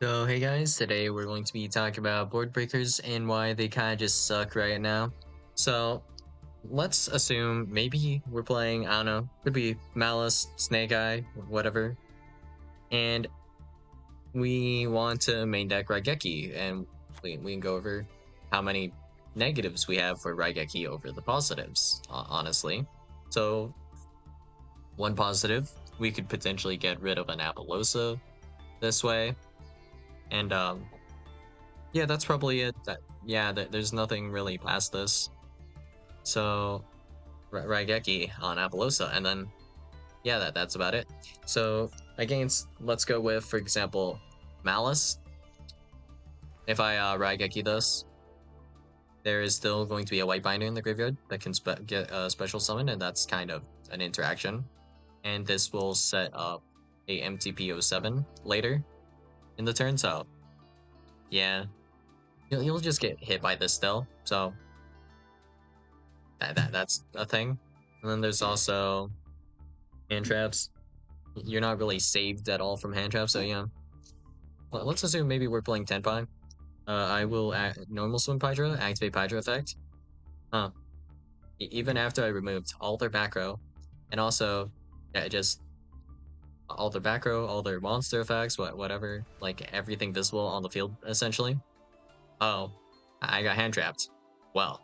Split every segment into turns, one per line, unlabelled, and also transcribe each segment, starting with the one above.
So, hey guys, today we're going to be talking about board breakers and why they kind of just suck right now. So, let's assume maybe we're playing, I don't know, could be Malice, Snake Eye, whatever, and we want to main deck Raigeki, and we can go over how many negatives we have for Raigeki over the positives, honestly. So, one positive, we could potentially get rid of an Appaloosa this way, and yeah, that's probably it. There's nothing really past this. So Raigeki on Appaloosa, and then yeah, that's about it. So against, let's go with, for example, Malice. If I Raigeki this, there is still going to be a white binder in the graveyard that can get a special summon, and that's kind of an interaction. And this will set up a MTP07 later in the turn. So yeah, you'll just get hit by this still. So that's a thing. And then there's also hand traps. You're not really saved at all from hand traps, so yeah. Let's assume maybe we're playing Tenpai. I will normal swim Hydra, activate Hydra effect. Even after I removed all their back row, and also just all their back row, all their monster effects, whatever, like everything visible on the field essentially. Oh, I got hand trapped. Well,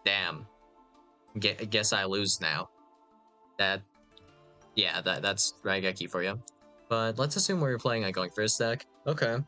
damn. Guess I lose now. That's Raigeki for you. But let's assume we're playing a going first deck. Okay.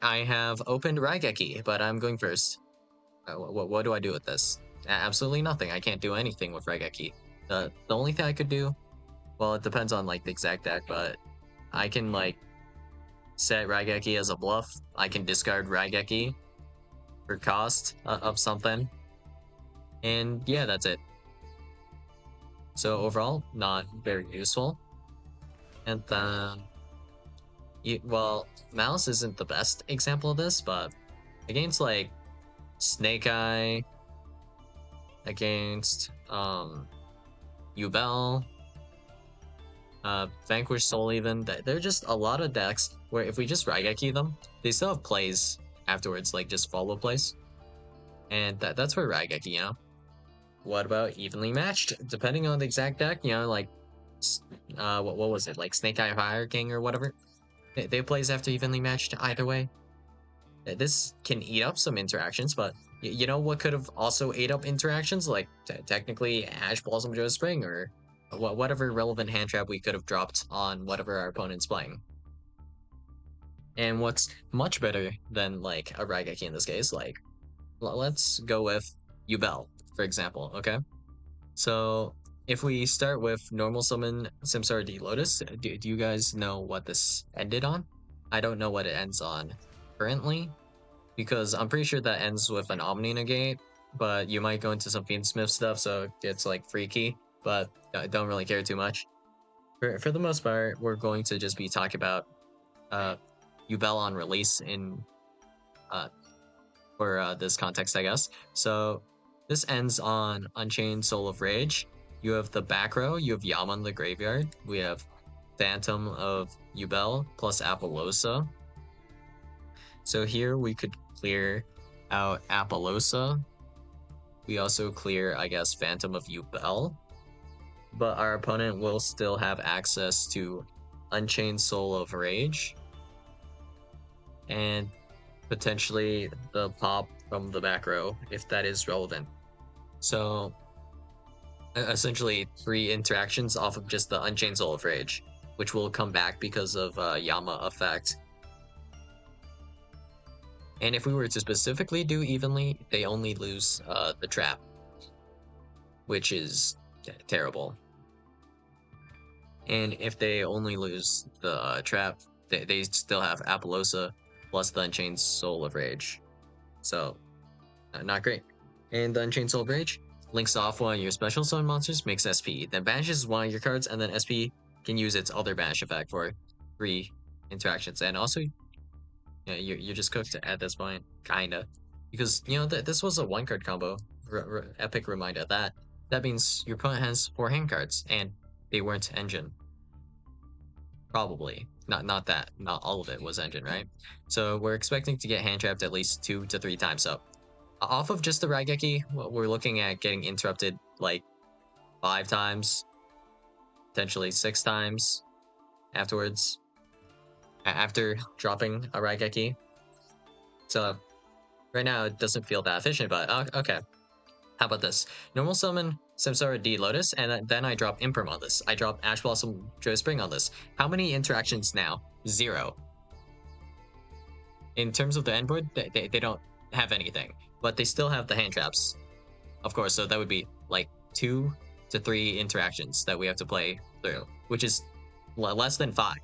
I have opened Raigeki, but I'm going first. What do I do with this? Absolutely nothing. I can't do anything with Raigeki. The only thing I could do, well, it depends on like the exact deck, but I can like set Raigeki as a bluff. I can discard Raigeki for cost of something. And yeah, that's it. So overall, not very useful. And then, well, Mouse isn't the best example of this, but against like Snake Eye, against yugioh, Vanquish Soul, even there are just a lot of decks where if we just Raigeki them, they still have plays afterwards, like just follow plays, and that's where Raigeki, you know. What about evenly matched? Depending on the exact deck, you know, like what was it, like Snake Eye Fire King or whatever? They have plays after evenly matched either way. This can eat up some interactions, but you know what could have also ate up interactions? Like technically Ash Blossom Joe Spring or whatever relevant hand trap we could have dropped on whatever our opponent's playing. And what's much better than like a Raigeki in this case, like let's go with yugioh, for example, okay? So if we start with normal summon Simsar D Lotus, do you guys know what this ended on? I don't know what it ends on currently, because I'm pretty sure that ends with an Omni Negate, but you might go into some Fiendsmith stuff, so it's like freaky, but I don't really care too much. For the most part, we're going to just be talking about yugioh on release in for this context, I guess. So this ends on Unchained Soul of Rage. You have the back row, you have Yama in the graveyard. We have Phantom of yugioh plus Appaloosa. So here we could clear out Appaloosa. We also clear, I guess, Phantom of yugioh. But our opponent will still have access to Unchained Soul of Rage. And potentially the pop from the back row, if that is relevant. So essentially 3 interactions off of just the Unchained Soul of Rage, which will come back because of Yama effect. And if we were to specifically do evenly, they only lose the trap, which is terrible. And if they only lose the trap, they still have Appaloosa plus the Unchained Soul of Rage. So, not great. And the Unchained Soul of Rage links off one of your special summon monsters, makes SP, then banishes one of your cards, and then SP can use its other banish effect for 3 interactions. And also, you're just cooked at this point, kinda. Because, you know, this was a 1-card combo. Epic reminder of that. That means your opponent has 4 hand cards, and they weren't engine. Probably. Not all of it was engine, right? So we're expecting to get hand trapped at least 2 to 3 times. So off of just the Raigeki, we're looking at getting interrupted like 5 times, potentially 6 times afterwards, after dropping a Raigeki. So right now it doesn't feel that efficient, but okay. How about this? Normal summon Samsara D Lotus, and then I drop Imperm on this. I drop Ash Blossom Joy Spring on this. How many interactions now? 0. In terms of the endboard, they don't have anything, but they still have the hand traps, of course. So that would be like 2 to 3 interactions that we have to play through, which is less than 5.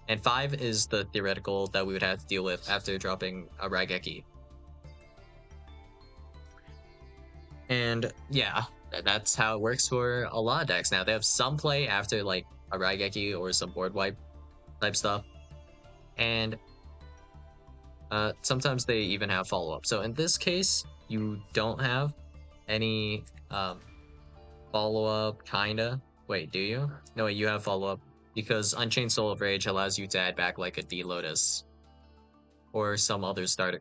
And 5 is the theoretical that we would have to deal with after dropping a Raigeki. And yeah, that's how it works for a lot of decks now. They have some play after like a Raigeki or some board wipe type stuff. And sometimes they even have follow-up. So in this case, you don't have any follow-up, kinda. Wait, do you? No, wait, you have follow-up because Unchained Soul of Rage allows you to add back like a D Lotus or some other starter.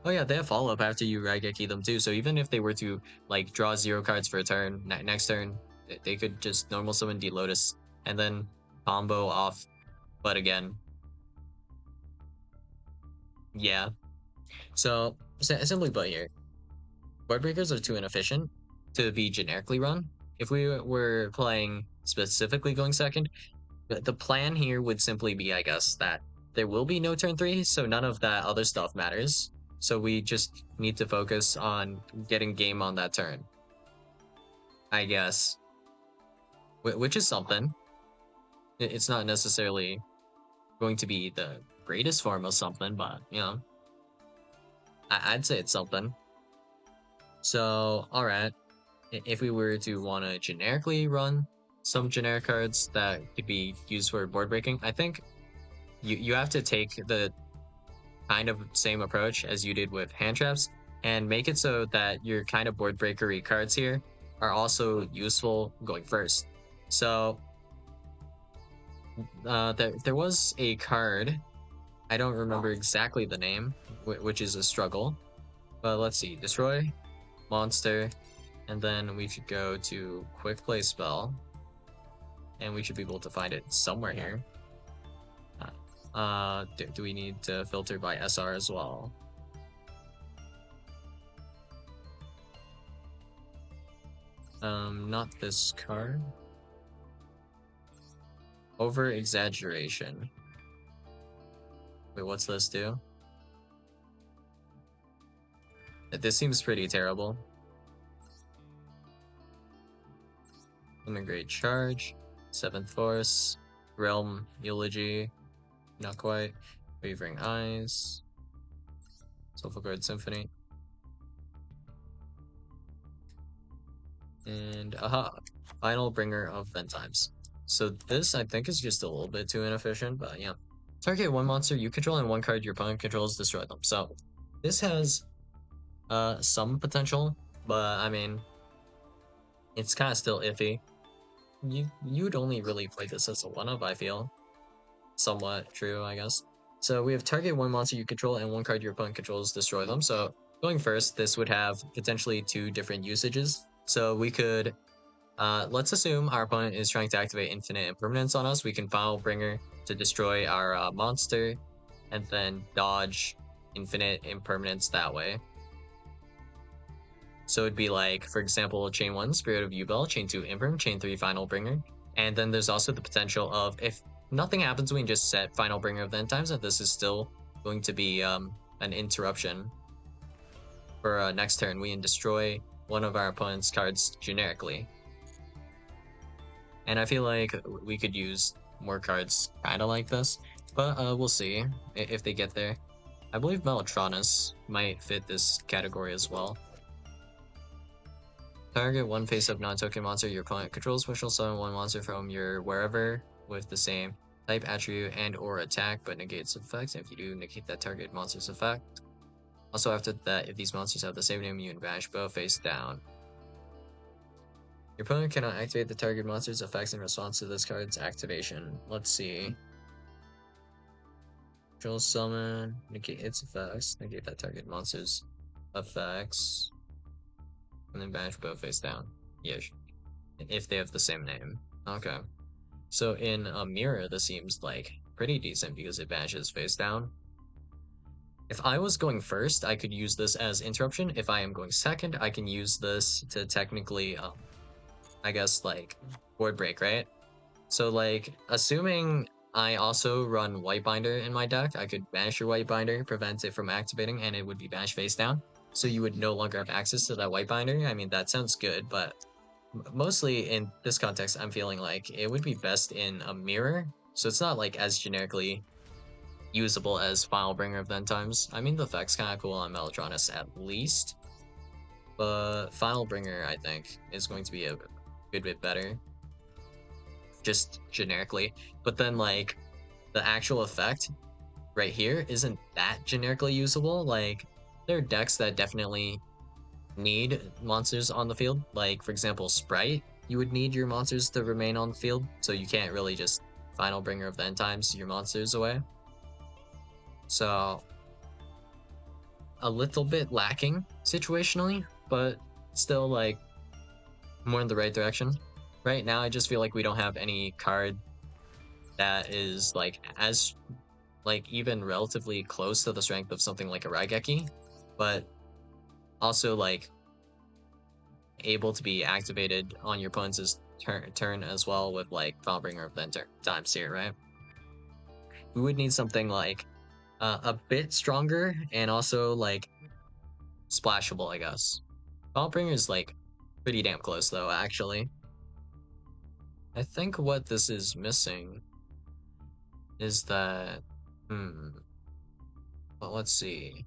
Oh yeah, they have follow-up after you Raigeki them too. So even if they were to like draw 0 cards for a turn, next turn, they could just normal summon D Lotus and then combo off. But again, yeah. So simply put here, board breakers are too inefficient to be generically run. If we were playing specifically going second, the plan here would simply be, I guess, that there will be no turn 3, so none of that other stuff matters. So we just need to focus on getting game on that turn, I guess. Which is something. It's not necessarily going to be the greatest form of something, but, you know, I'd say it's something. So, alright. If we were to want to generically run some generic cards that could be used for board breaking, I think you have to take the kind of same approach as you did with hand traps and make it so that your kind of board breakery cards here are also useful going first. So there was a card, I don't remember exactly the name, which is a struggle, but let's see, destroy monster, and then we should go to quick play spell, and we should be able to find it somewhere here. Do we need to filter by SR as well? Not this card. Over exaggeration. Wait, what's this do? This seems pretty terrible. Immigrate charge, 7th force, realm eulogy, not quite, wavering eyes, soulful guard symphony, and aha, final bringer of Ventimes. So this I think is just a little bit too inefficient, but yeah. Target 1 monster you control and 1 card your opponent controls, destroy them. So this has some potential, but I mean, it's kind of still iffy. You'd only really play this as a 1-of, I feel. Somewhat true, I guess. So we have target 1 monster you control and 1 card your opponent controls, destroy them. So going first, this would have potentially 2 different usages. So we could, let's assume our opponent is trying to activate infinite impermanence on us. We can Final Bringer to destroy our monster and then dodge infinite impermanence that way. So it'd be like, for example, chain 1, Spirit of Yubel, chain 2, Imperm, chain 3, Final Bringer. And then there's also the potential of, if nothing happens, we can just set Final Bringer of the End Times, and this is still going to be an interruption for next turn. We can destroy one of our opponent's cards generically. And I feel like we could use more cards kind of like this, but we'll see if they get there. I believe Mellotronus might fit this category as well. Target 1 face-up non-token monster your opponent controls, which will summon 1 monster from your wherever with the same type, attribute, and or attack, but negates effects. And if you do, negate that target monster's effect. Also, after that, if these monsters have the same name, you can banish both face down. Your opponent cannot activate the target monster's effects in response to this card's activation. Let's see. Control summon, negate its effects, negate that target monster's effects, and then banish both face down. Yeah, if they have the same name. Okay. So in a mirror, this seems like pretty decent because it banishes face down. If I was going first, I could use this as interruption. If I am going second, I can use this to technically, I guess, like, board break, right? So, like, assuming I also run White Binder in my deck, I could banish your White Binder, prevent it from activating, and it would be banished face down. So you would no longer have access to that White Binder. I mean, that sounds good, but mostly in this context, I'm feeling like it would be best in a mirror. So it's not like as generically usable as Filebringer of Then Times. I mean, the effect's kind of cool on Mellotronus at least, but Filebringer, I think, is going to be a good bit better, just generically. But then, like, the actual effect right here isn't that generically usable. Like, there are decks that definitely need monsters on the field. Like, for example, Sprite, you would need your monsters to remain on the field, so you can't really just Final Bringer of the End Times your monsters away. So, a little bit lacking situationally, but still, like, more in the right direction. Right now, I just feel like we don't have any card that is, like, as, like, even relatively close to the strength of something like a Raigeki, but also, like, able to be activated on your opponent's turn as well with, like, Filebringer of the End Times here, right? We would need something, like, a bit stronger and also, like, splashable, I guess. Filebringer is, like, pretty damn close, though, actually. I think what this is missing is that, well, let's see.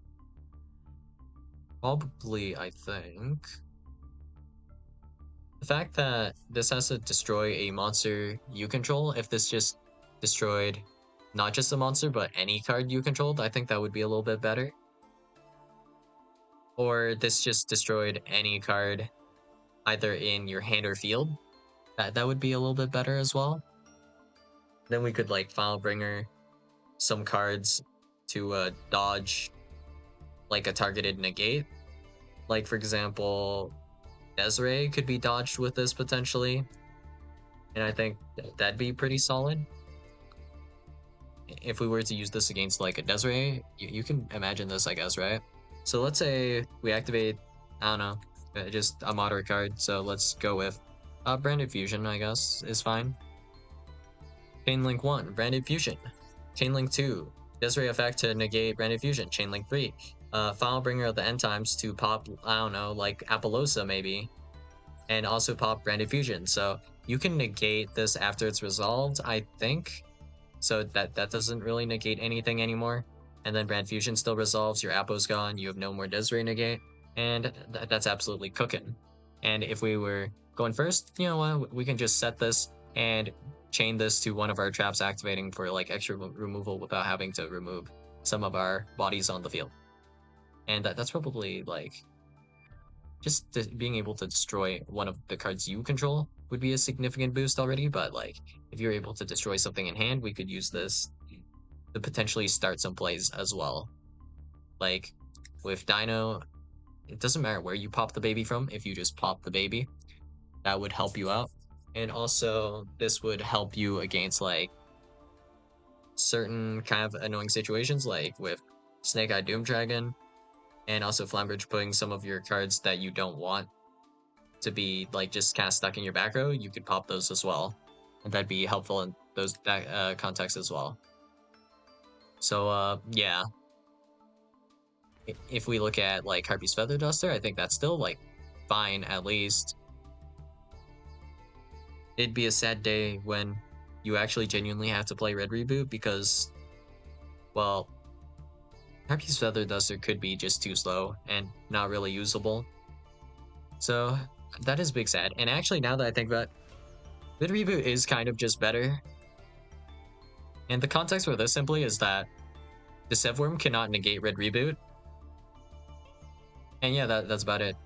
Probably, I think, the fact that this has to destroy a monster you control, if this just destroyed not just a monster, but any card you controlled, I think that would be a little bit better. Or this just destroyed any card either in your hand or field, that would be a little bit better as well. Then we could, like, Filebringer some cards to dodge, like, a targeted negate. Like, for example, Desiree could be dodged with this potentially, and I think that'd be pretty solid. If we were to use this against, like, a Desiree, you can imagine this, I guess, right? So let's say we activate, I don't know, just a moderate card. So let's go with Branded Fusion, I guess, is fine. Chainlink 1, Branded Fusion. Chainlink 2, Desiree effect to negate Branded Fusion. Chainlink 3, Filebringer of the End Times to pop, I don't know, like Appaloosa maybe, and also pop Branded Fusion. So you can negate this after it's resolved, I think. So that doesn't really negate anything anymore. And then Brand Fusion still resolves, your Appo's gone, you have no more Desiree negate, and that's absolutely cooking. And if we were going first, you know what, we can just set this and chain this to one of our traps activating for, like, extra removal without having to remove some of our bodies on the field. And that's probably, like, just being able to destroy one of the cards you control would be a significant boost already, but, like, if you're able to destroy something in hand, we could use this to potentially start some plays as well. Like, with Dino, it doesn't matter where you pop the baby from, if you just pop the baby, that would help you out. And also, this would help you against, like, certain kind of annoying situations, like with Snake-Eye Doom Dragon, and also Flambridge putting some of your cards that you don't want to be, like, just kind of stuck in your back row, you could pop those as well. And that'd be helpful in that context as well. So, yeah. If we look at, like, Harpy's Feather Duster, I think that's still, like, fine, at least. It'd be a sad day when you actually genuinely have to play Red Reboot because, well, Harpy's Feather Duster could be just too slow and not really usable. So that is big sad. And actually, now that I think about it, Red Reboot is kind of just better. And the context for this simply is that the Sevworm cannot negate Red Reboot. And yeah, that's about it.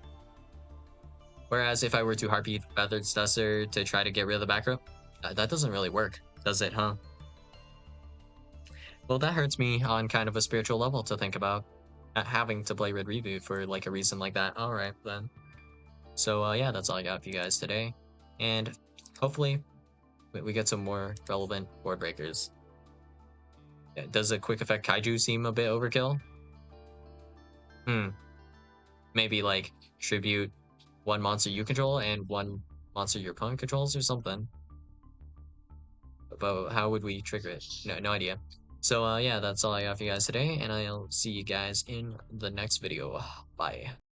Whereas if I were to Harpy Feathered Stuster to try to get rid of the back row, that doesn't really work, does it, huh? Well, that hurts me on kind of a spiritual level to think about. Having to play Red Reboot for like a reason like that. Alright, then. So, yeah, that's all I got for you guys today. And hopefully, we get some more relevant board breakers. Does a quick effect Kaiju seem a bit overkill? Maybe like tribute one monster you control and one monster your opponent controls or something. But how would we trigger it? No idea. So yeah, that's all I got for you guys today, and I'll see you guys in the next video. Bye.